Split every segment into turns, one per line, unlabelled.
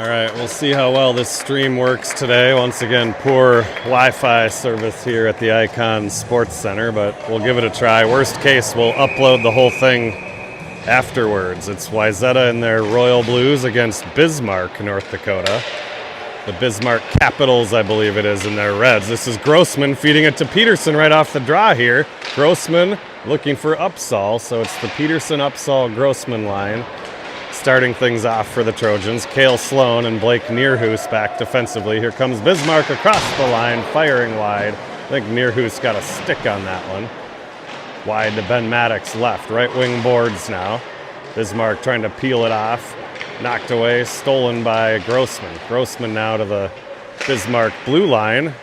All right, we'll see how well this stream works today. Once again, poor Wi-Fi service here at the Icon Sports Center, but we'll give it a try. Worst case, we'll upload the whole thing afterwards. It's Wayzata in their royal blues against Bismarck, North Dakota. The Bismarck Capitals, I believe it is, in their reds. This is Grossman feeding it to Peterson right off the draw here. Grossman looking for Upsall, so it's the Peterson, Upsall, Grossman line. Starting things off for the Trojans, Cale Sloan and Blake Neerhoos back defensively. Here comes Bismarck across the line, firing wide. I think Neerhoos got a stick on that one. Wide to Ben Maddox left, right wing boards now. Bismarck trying to peel it off. Knocked away, stolen by Grossman. Grossman now to the Bismarck blue line.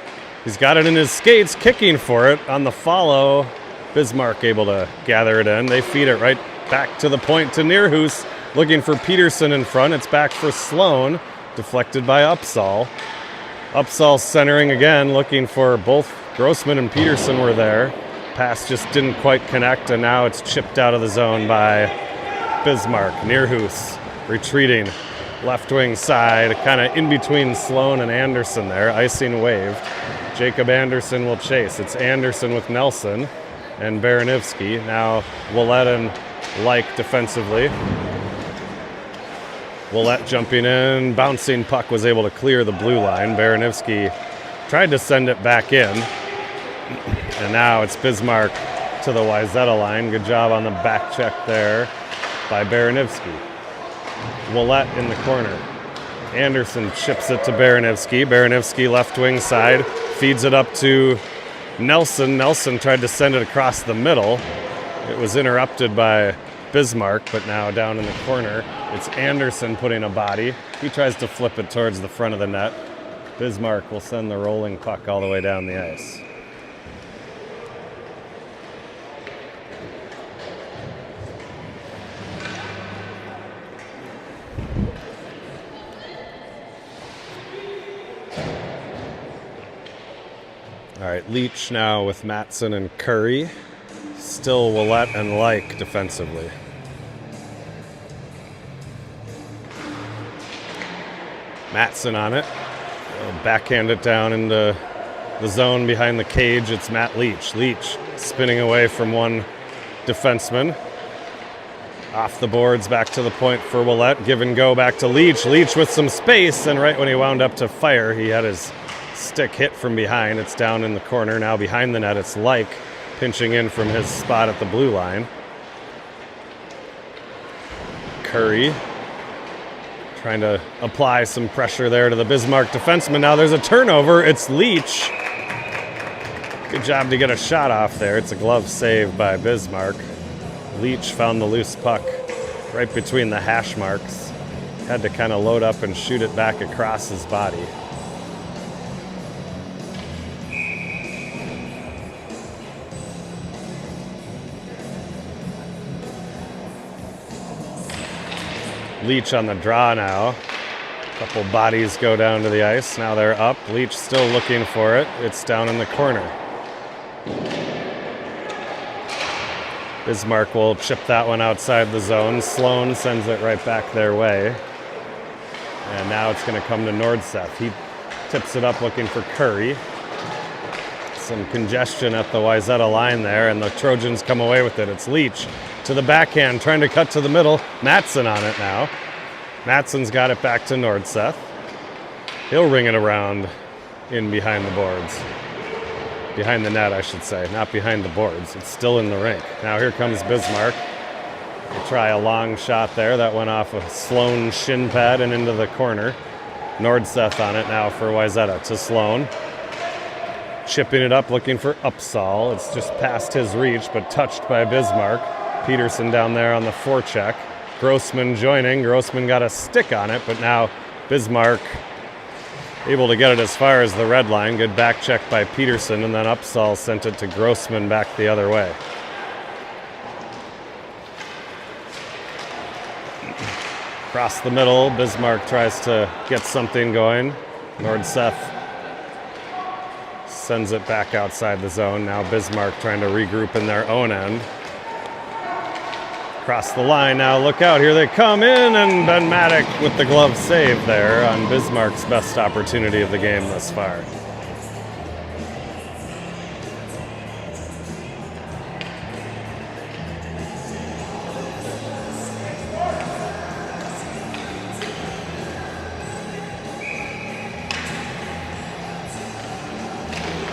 He's got it in his skates, kicking for it on the follow. Bismarck able to gather it in. They feed it right back to the point to Neerhoos. Looking for Peterson in front. It's back for Sloan. Deflected by Upsall. Upsall centering again, looking for both Grossman and Peterson were there. Pass just didn't quite connect, and now it's chipped out of the zone by Bismarck. Neerhoos retreating left wing side, kind of in between Sloan and Anderson there. Icing waved. Jacob Anderson will chase. It's Anderson with Nelson and Baranivsky. Now Willett and Like defensively. Willett jumping in, bouncing puck was able to clear the blue line. Baranivsky tried to send it back in. And now it's Bismarck to the Wayzata line. Good job on the back check there by Baranivsky. Willett in the corner. Anderson chips it to Baranivsky. Baranivsky left wing side, feeds it up to Nelson. Nelson tried to send it across the middle. It was interrupted by Bismarck, but now down in the corner, it's Anderson putting a body. He tries to flip it towards the front of the net. Bismarck will send the rolling puck all the way down the ice. All right, Leach now with Matson and Curry. Still Willett and Like defensively. Matson on it. He'll backhand it down into the zone behind the cage. It's Matt Leach. Leach spinning away from one defenseman. Off the boards, back to the point for Willett. Give and go back to Leach. Leach with some space, and right when he wound up to fire, he had his stick hit from behind. It's down in the corner. Now behind the net, it's Like pinching in from his spot at the blue line. Curry trying to apply some pressure there to the Bismarck defenseman. Now there's a turnover. It's Leach. Good job to get a shot off there. It's a glove save by Bismarck. Leach found the loose puck right between the hash marks. Had to kind of load up and shoot it back across his body. Leach on the draw now. A couple bodies go down to the ice. Now they're up. Leach still looking for it. It's down in the corner. Bismarck will chip that one outside the zone. Sloan sends it right back their way. And now it's going to come to Nordseth. He tips it up looking for Curry. Some congestion at the Wayzata line there, and the Trojans come away with it. It's Leach to the backhand, trying to cut to the middle. Matson on it now. Matson's got it back to Nordseth. He'll ring it around in behind the boards. Behind the net, I should say, not behind the boards. It's still in the rink. Now here comes Bismarck. They try a long shot there. That went off a Sloan shin pad and into the corner. Nordseth on it now for Wayzata to Sloan. Chipping it up, looking for Upsall. It's just past his reach, but touched by Bismarck. Peterson down there on the forecheck. Grossman joining. Grossman got a stick on it, but now Bismarck able to get it as far as the red line. Good back check by Peterson, and then Upsall sent it to Grossman back the other way. Across the middle, Bismarck tries to get something going. Nordseth sends it back outside the zone. Now Bismarck trying to regroup in their own end. Across the line now, look out, here they come in, and Ben Maddock with the glove save there on Bismarck's best opportunity of the game thus far.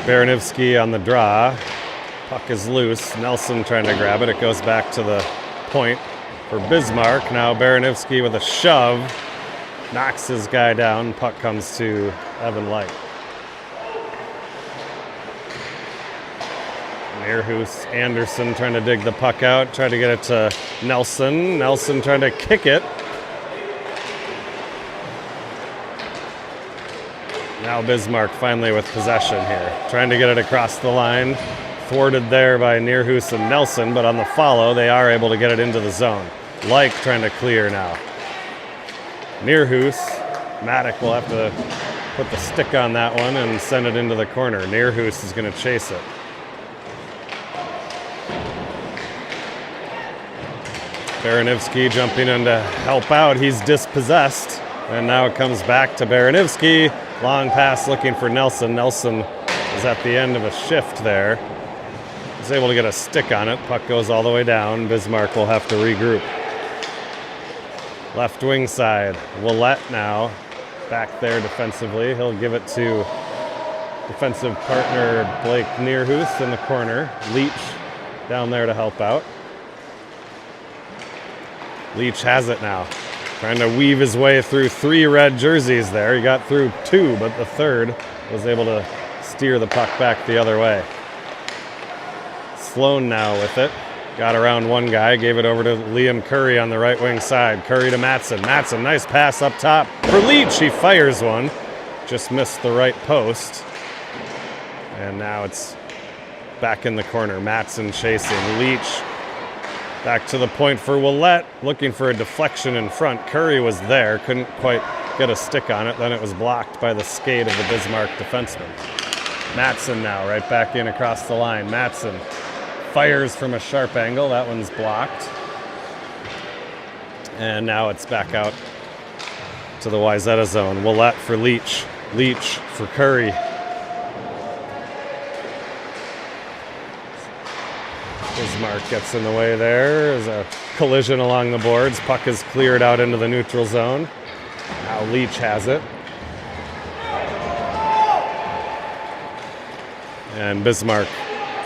Baranivsky on the draw. Puck is loose. Nelson trying to grab it. It goes back to the point for Bismarck. Now Baranivsky with a shove. Knocks his guy down. Puck comes to Evan Light. Meerhus, Anderson trying to dig the puck out. Try to get it to Nelson. Nelson trying to kick it. Now Bismarck finally with possession here. Trying to get it across the line. Thwarted there by Neerhus and Nelson, but on the follow, they are able to get it into the zone. Like trying to clear now. Neerhus, Maddock will have to put the stick on that one and send it into the corner. Neerhus is going to chase it. Baranivsky jumping in to help out. He's dispossessed, and now it comes back to Baranivsky. Long pass looking for Nelson. Nelson is at the end of a shift there. He's able to get a stick on it. Puck goes all the way down. Bismarck will have to regroup. Left wing side. Willett now back there defensively. He'll give it to defensive partner Blake Neerhus in the corner. Leach down there to help out. Leach has it now. Trying to weave his way through 3 red jerseys there. He got through 2, but the third was able to steer the puck back the other way. Sloan now with it. Got around one guy, gave it over to Liam Curry on the right wing side. Curry to Matson. Matson, nice pass up top for Leach. He fires one. Just missed the right post. And now it's back in the corner. Matson chasing. Leach back to the point for Willett, looking for a deflection in front. Curry was there, couldn't quite get a stick on it. Then it was blocked by the skate of the Bismarck defenseman. Matson now right back in across the line. Matson fires from a sharp angle. That one's blocked. And now it's back out to the Wayzata zone. Willett for Leach. Leach for Curry. Bismarck gets in the way there. There's a collision along the boards. Puck is cleared out into the neutral zone. Now Leach has it. And Bismarck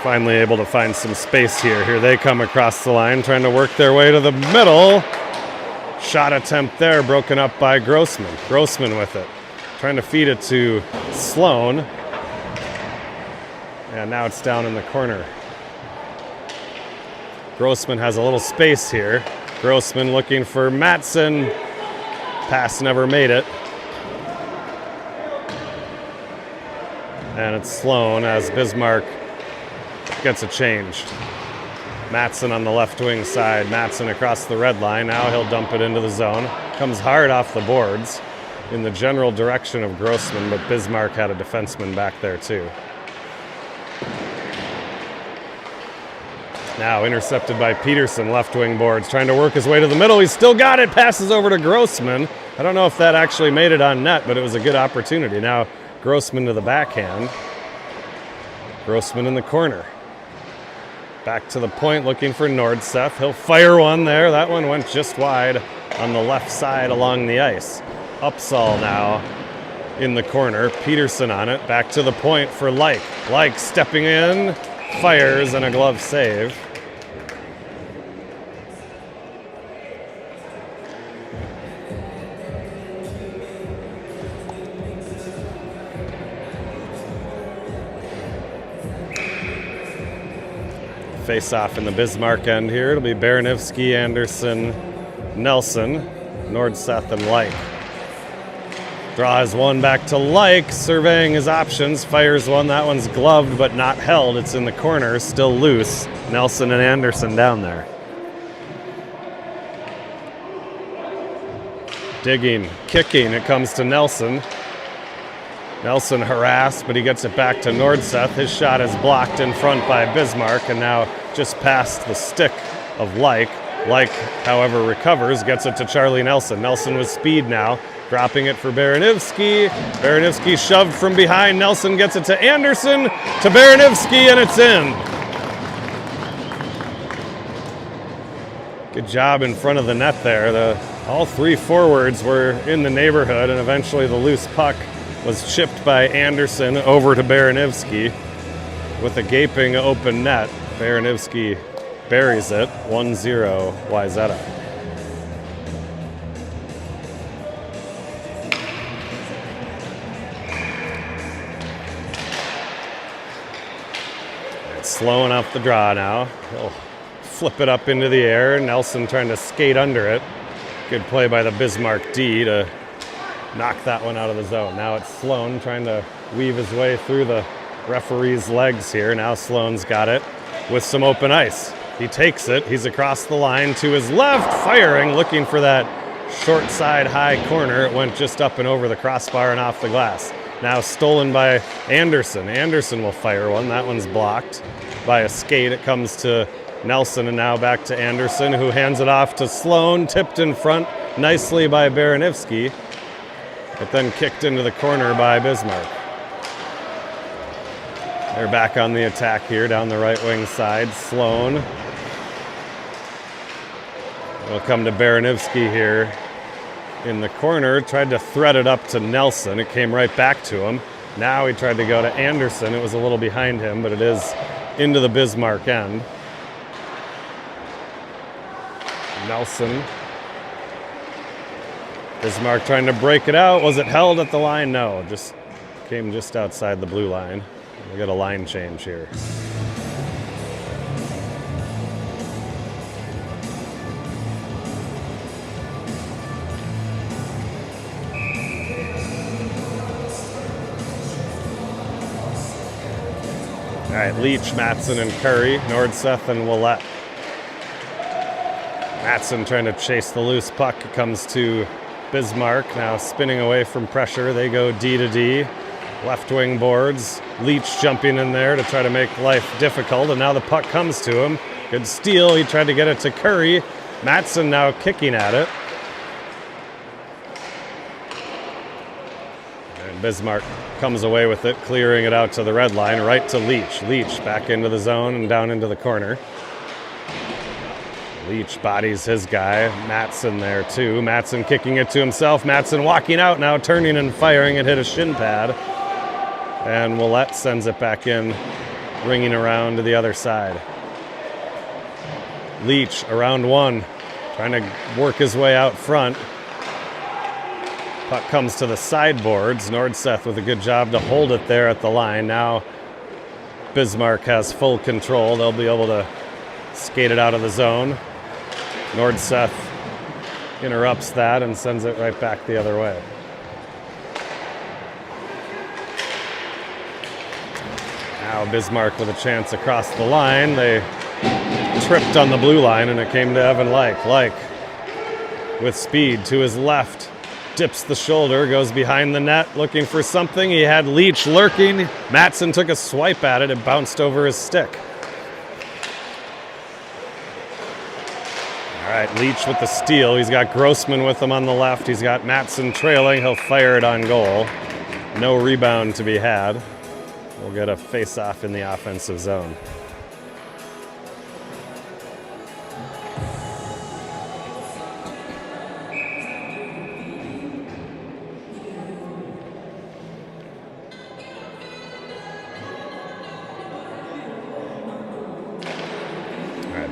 finally able to find some space here. Here they come across the line, trying to work their way to the middle. Shot attempt there, broken up by Grossman. Grossman with it. Trying to feed it to Sloan. And now it's down in the corner. Grossman has a little space here. Grossman looking for Matson. Pass never made it. And it's Sloan as Bismarck gets a change. Matson on the left wing side. Matson across the red line. Now he'll dump it into the zone. Comes hard off the boards in the general direction of Grossman, but Bismarck had a defenseman back there too. Now intercepted by Peterson, left wing boards, trying to work his way to the middle. He's still got it, passes over to Grossman. I don't know if that actually made it on net, but it was a good opportunity. Now Grossman to the backhand. Grossman in the corner. Back to the point, looking for Nordseth. He'll fire one there. That one went just wide on the left side along the ice. Upsall now in the corner. Peterson on it. Back to the point for Like. Like stepping in, fires, and a glove save. Face off in the Bismarck end here. It'll be Baranivsky, Anderson, Nelson, Nordseth, and Like. Draws one back to Like, surveying his options, fires one. That one's gloved but not held. It's in the corner, still loose. Nelson and Anderson down there. Digging, kicking, it comes to Nelson. Nelson harassed, but he gets it back to Nordseth. His shot is blocked in front by Bismarck, and now just past the stick of Like. Like, however, recovers, gets it to Charlie Nelson. Nelson with speed now, dropping it for Baranivsky. Baranivsky shoved from behind. Nelson gets it to Anderson, to Baranivsky, and it's in. Good job in front of the net there. All three forwards were in the neighborhood, and eventually the loose puck was chipped by Anderson over to Baranivsky with a gaping open net. Baranivsky buries it, 1-0 Wayzata. Slowing off the draw now. He'll flip it up into the air. Nelson trying to skate under it. Good play by the Bismarck D to knock that one out of the zone. Now it's Sloan trying to weave his way through the referee's legs here. Now Sloan's got it with some open ice. He takes it. He's across the line to his left, firing, looking for that short side high corner. It went just up and over the crossbar and off the glass. Now stolen by Anderson. Anderson will fire one. That one's blocked by a skate. It comes to Nelson and now back to Anderson, who hands it off to Sloan, tipped in front nicely by Baranivsky, but then kicked into the corner by Bismarck. They're back on the attack here down the right wing side. Sloan will come to Baranivsky here in the corner. Tried to thread it up to Nelson. It came right back to him. Now he tried to go to Anderson. It was a little behind him, but it is into the Bismarck end. Nelson. Bismarck trying to break it out. Was it held at the line? No, just came just outside the blue line. We got a line change here. All right, Leach, Matson, and Curry, Nordseth, and Willett. Matson trying to chase the loose puck. It comes to Bismarck, now spinning away from pressure. They go D to D. Left wing boards. Leach jumping in there to try to make life difficult, and now the puck comes to him. Good steal. He tried to get it to Curry. Matson now kicking at it. And Bismarck comes away with it, clearing it out to the red line, right to Leach. Leach back into the zone and down into the corner. Leach bodies his guy. Matson there too. Matson kicking it to himself. Matson walking out now, turning and firing. It hit a shin pad. And Willett sends it back in, ringing around to the other side. Leach around one, trying to work his way out front. Puck comes to the sideboards. Nordseth with a good job to hold it there at the line. Now Bismarck has full control. They'll be able to skate it out of the zone. Nordseth interrupts that and sends it right back the other way. Now Bismarck with a chance across the line. They tripped on the blue line and it came to Evan Like. Like with speed to his left. Dips the shoulder, goes behind the net looking for something. He had Leach lurking. Matson took a swipe at it. It bounced over his stick. All right, Leach with the steal. He's got Grossman with him on the left. He's got Matson trailing. He'll fire it on goal. No rebound to be had. We'll get a face-off in the offensive zone.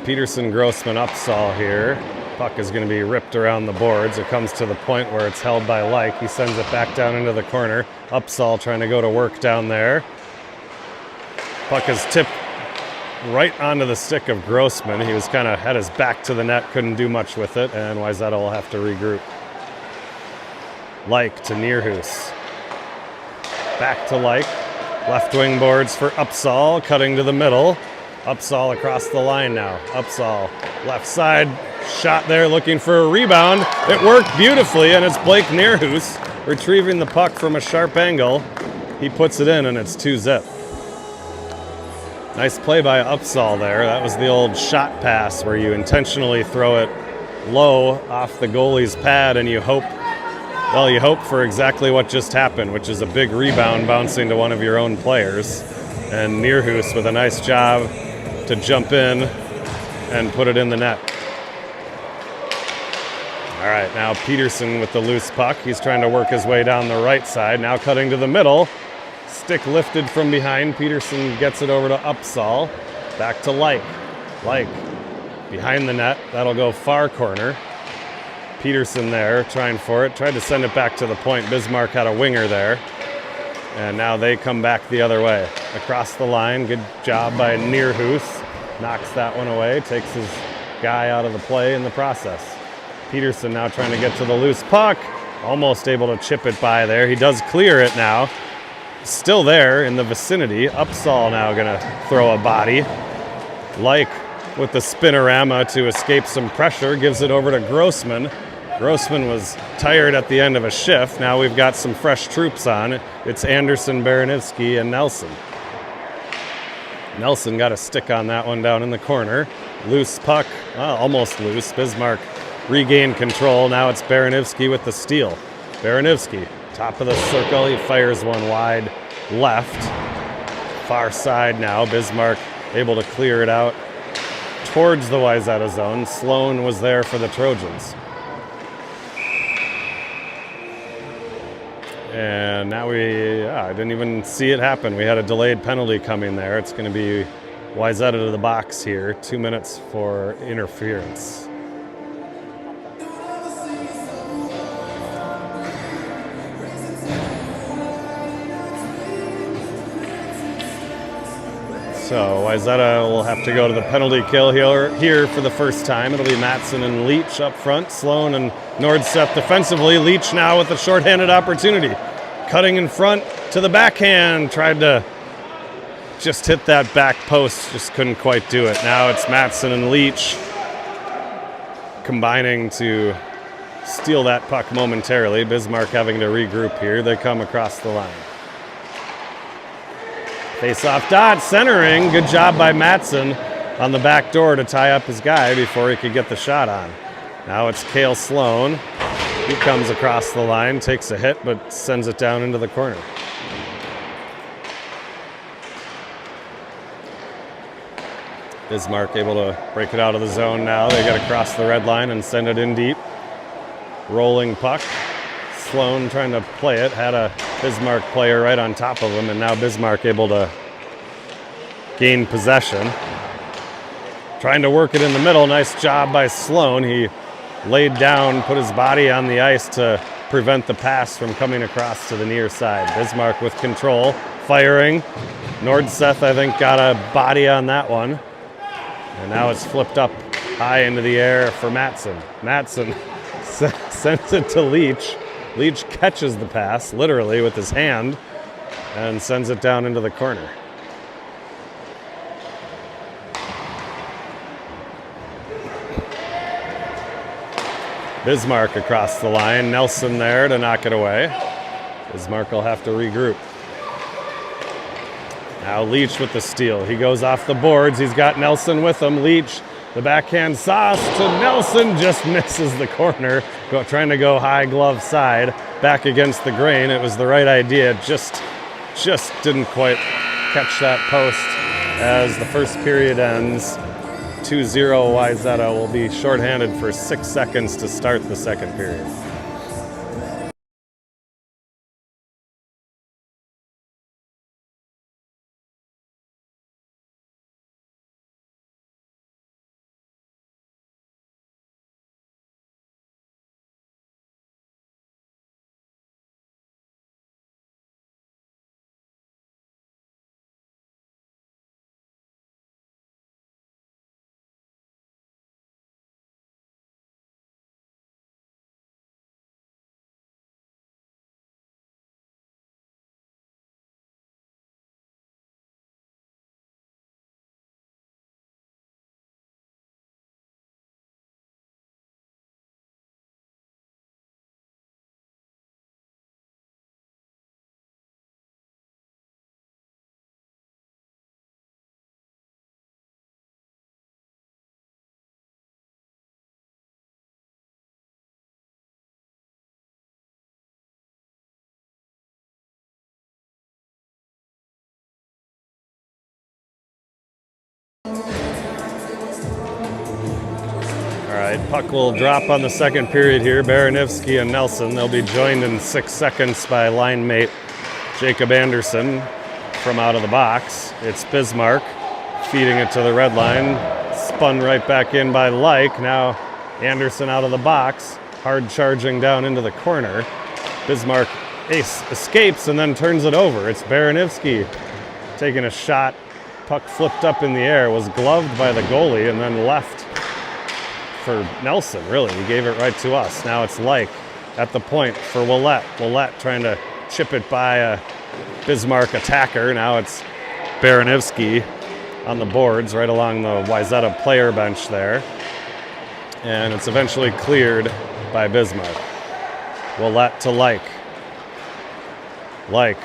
Peterson, Grossman, Upsall here. Puck is going to be ripped around the boards. It comes to the point where it's held by Like. He sends it back down into the corner. Upsall trying to go to work down there. Puck is tipped right onto the stick of Grossman. He was kind of had his back to the net, couldn't do much with it, and Wayzata will have to regroup. Like to Nierhuis. Back to Like. Left wing boards for Upsall, cutting to the middle. Upsall across the line now. Upsall, left side, shot there looking for a rebound. It worked beautifully, and it's Blake Nierhuis retrieving the puck from a sharp angle. He puts it in, and it's 2-zip. Nice play by Upsall there. That was the old shot pass where you intentionally throw it low off the goalie's pad and you hope for exactly what just happened, which is a big rebound bouncing to one of your own players. And Nierhuis with a nice job to jump in and put it in the net. All right, now Peterson with the loose puck. He's trying to work his way down the right side. Now cutting to the middle. Stick lifted from behind. Peterson gets it over to Upsall. Back to Like. Like behind the net. That'll go far corner. Peterson there trying for it. Tried to send it back to the point. Bismarck had a winger there. And now they come back the other way. Across the line. Good job by Nierhuis. Knocks that one away. Takes his guy out of the play in the process. Peterson now trying to get to the loose puck. Almost able to chip it by there. He does clear it now. Still there in the vicinity. Upsall now going to throw a body. Like with the spinorama to escape some pressure. Gives it over to Grossman. Grossman was tired at the end of a shift. Now we've got some fresh troops on. It's Anderson, Baranivsky, and Nelson. Nelson got a stick on that one down in the corner. Loose puck. Almost loose. Bismarck regained control. Now it's Baranivsky with the steal. Baranivsky, top of the circle. He fires one wide left. Far side now. Bismarck able to clear it out towards the Wayzata zone. Sloan was there for the Trojans. And now I didn't even see it happen. We had a delayed penalty coming there. It's going to be Wayzata to the box here. 2 minutes for interference. So Wayzata will have to go to the penalty kill here for the first time. It'll be Matson and Leach up front. Sloan and Nordseth defensively. Leach now with a shorthanded opportunity. Cutting in front to the backhand. Tried to just hit that back post. Just couldn't quite do it. Now it's Matson and Leach combining to steal that puck momentarily. Bismarck having to regroup here. They come across the line. Face-off dot, centering. Good job by Matson on the back door to tie up his guy before he could get the shot on. Now it's Cale Sloan. He comes across the line, takes a hit, but sends it down into the corner. Bismarck able to break it out of the zone now. They get across the red line and send it in deep. Rolling puck. Sloan trying to play it, had a Bismarck player right on top of him, and now Bismarck able to gain possession. Trying to work it in the middle. Nice job by Sloan. He laid down, put his body on the ice to prevent the pass from coming across to the near side. Bismarck with control, firing. Nordseth, I think, got a body on that one. And now it's flipped up high into the air for Matson. Matson sends it to Leach. Leach catches the pass, literally, with his hand, and sends it down into the corner. Bismarck across the line. Nelson there to knock it away. Bismarck will have to regroup. Now Leach with the steal. He goes off the boards. He's got Nelson with him. Leach, the backhand sauce to Nelson, just misses the corner. Trying to go high glove side, back against the grain. It was the right idea. Just didn't quite catch that post as the first period ends. 2-0 Wayzata will be shorthanded for 6 seconds to start the second period. right, puck will drop on the second period here. Baranivsky and Nelson. They'll be joined in 6 seconds by line mate Jacob Anderson from out of the box. It's Bismarck feeding it to the red line. Spun right back in by Like. Now Anderson out of the box. Hard charging down into the corner. Bismarck escapes and then turns it over. It's Baranivsky taking a shot. Puck flipped up in the air, was gloved by the goalie, and then left for Nelson, really. He gave it right to us. Now it's Like at the point for Willette. Willette trying to chip it by a Bismarck attacker. Now it's Baranivsky on the boards right along the Wayzata player bench there. And it's eventually cleared by Bismarck. Willette to Like. Like,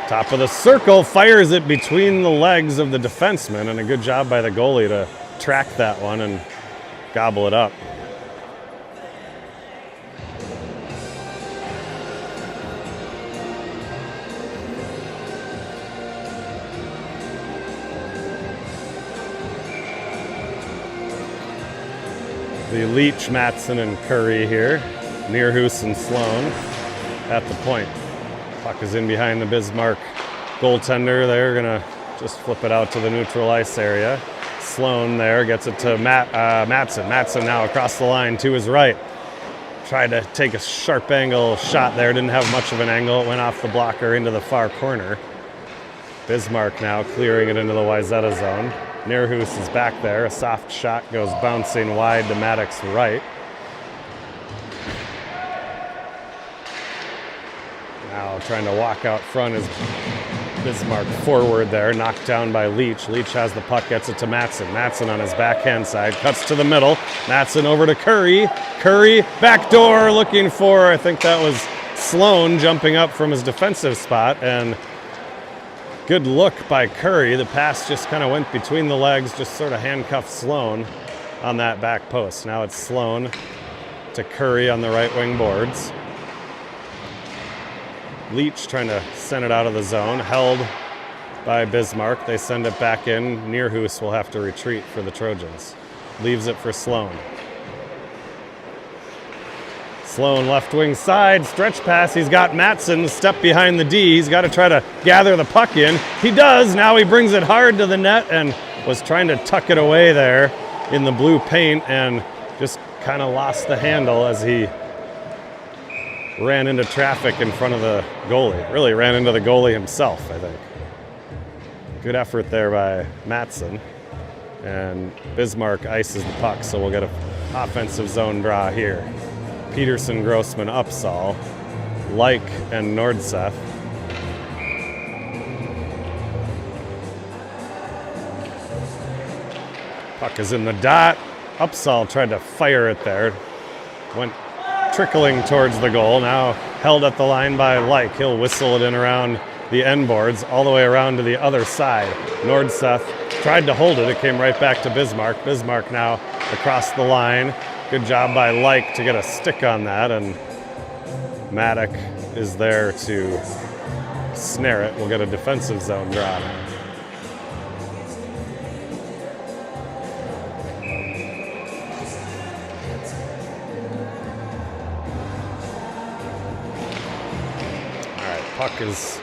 top of the circle, fires it between the legs of the defenseman, and a good job by the goalie to track that one and gobble it up. The Leach, Matson, and Curry here. Nearhoos and Sloan at the point. Puck is in behind the Bismarck goaltender. They're going to just flip it out to the neutral ice area. Sloan there gets it to Matson. Matson now across the line to his right. Tried to take a sharp angle shot there. Didn't have much of an angle. It went off the blocker into the far corner. Bismarck now clearing it into the Wayzata zone. Nearhoos is back there. A soft shot goes bouncing wide to Maddox's right. Now trying to walk out front is Bismarck forward there, knocked down by Leach. Leach has the puck, gets it to Matson. Matson on his backhand side, cuts to the middle. Matson over to Curry. Curry, backdoor, looking for, I think that was Sloan jumping up from his defensive spot, and good look by Curry. The pass just kind of went between the legs, just sort of handcuffed Sloan on that back post. Now it's Sloan to Curry on the right wing boards. Leach trying to send it out of the zone, held by Bismarck. They send it back in. Nearhoos will have to retreat for the Trojans. Leaves it for Sloan. Sloan left wing side, stretch pass. He's got Matson step behind the D. He's got to try to gather the puck in. He does. Now he brings it hard to the net and was trying to tuck it away there in the blue paint and just kind of lost the handle as he ran into traffic in front of the goalie. Really ran into the goalie himself, I think. Good effort there by Matson. And Bismarck ices the puck, so we'll get an offensive zone draw here. Peterson, Grossman, Upsall, Like, and Nordseth. Puck is in the dot. Upsall tried to fire it there. Went trickling towards the goal. Now held at the line by Like. He'll whistle it in around the end boards, all the way around to the other side. Nordseth tried to hold it. It came right back to Bismarck. Bismarck now across the line. Good job by Like to get a stick on that, and Maddox is there to snare it. We'll get a defensive zone draw. Puck is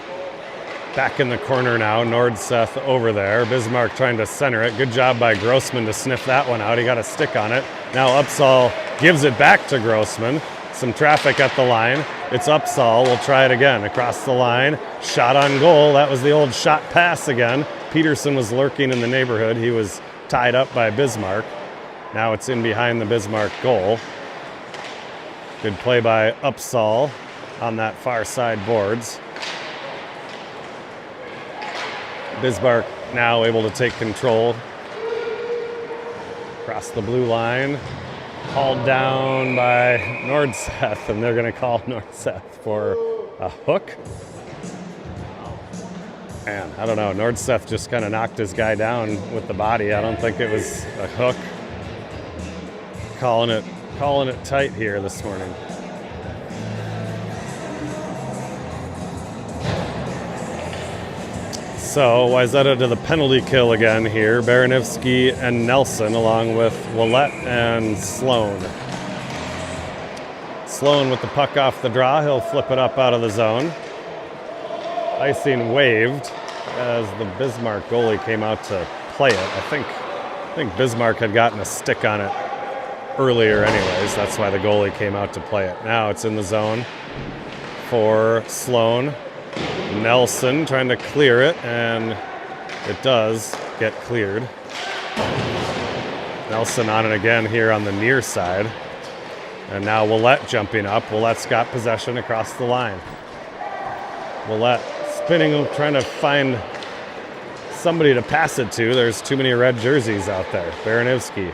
back in the corner now. Nordseth over there. Bismarck trying to center it. Good job by Grossman to sniff that one out. He got a stick on it. Now Upsall gives it back to Grossman. Some traffic at the line. It's Upsall. We'll try it again. Across the line. Shot on goal. That was the old shot pass again. Peterson was lurking in the neighborhood. He was tied up by Bismarck. Now it's in behind the Bismarck goal. Good play by Upsall on that far side boards. Bismarck now able to take control. Across the blue line. Hauled down by Nordseth, and they're going to call Nordseth for a hook. Man, I don't know. Nordseth just kind of knocked his guy down with the body. I don't think it was a hook. Calling it tight here this morning. So Wayzata to the penalty kill again here. Baranivsky and Nelson along with Willett and Sloan. Sloan with the puck off the draw. He'll flip it up out of the zone. Icing waved as the Bismarck goalie came out to play it. I think Bismarck had gotten a stick on it earlier anyways. That's why the goalie came out to play it. Now it's in the zone for Sloan. Nelson trying to clear it, and it does get cleared. Nelson on it again here on the near side. And now Willett jumping up. Willett's got possession across the line. Willett spinning, trying to find somebody to pass it to. There's too many red jerseys out there. Baranivsky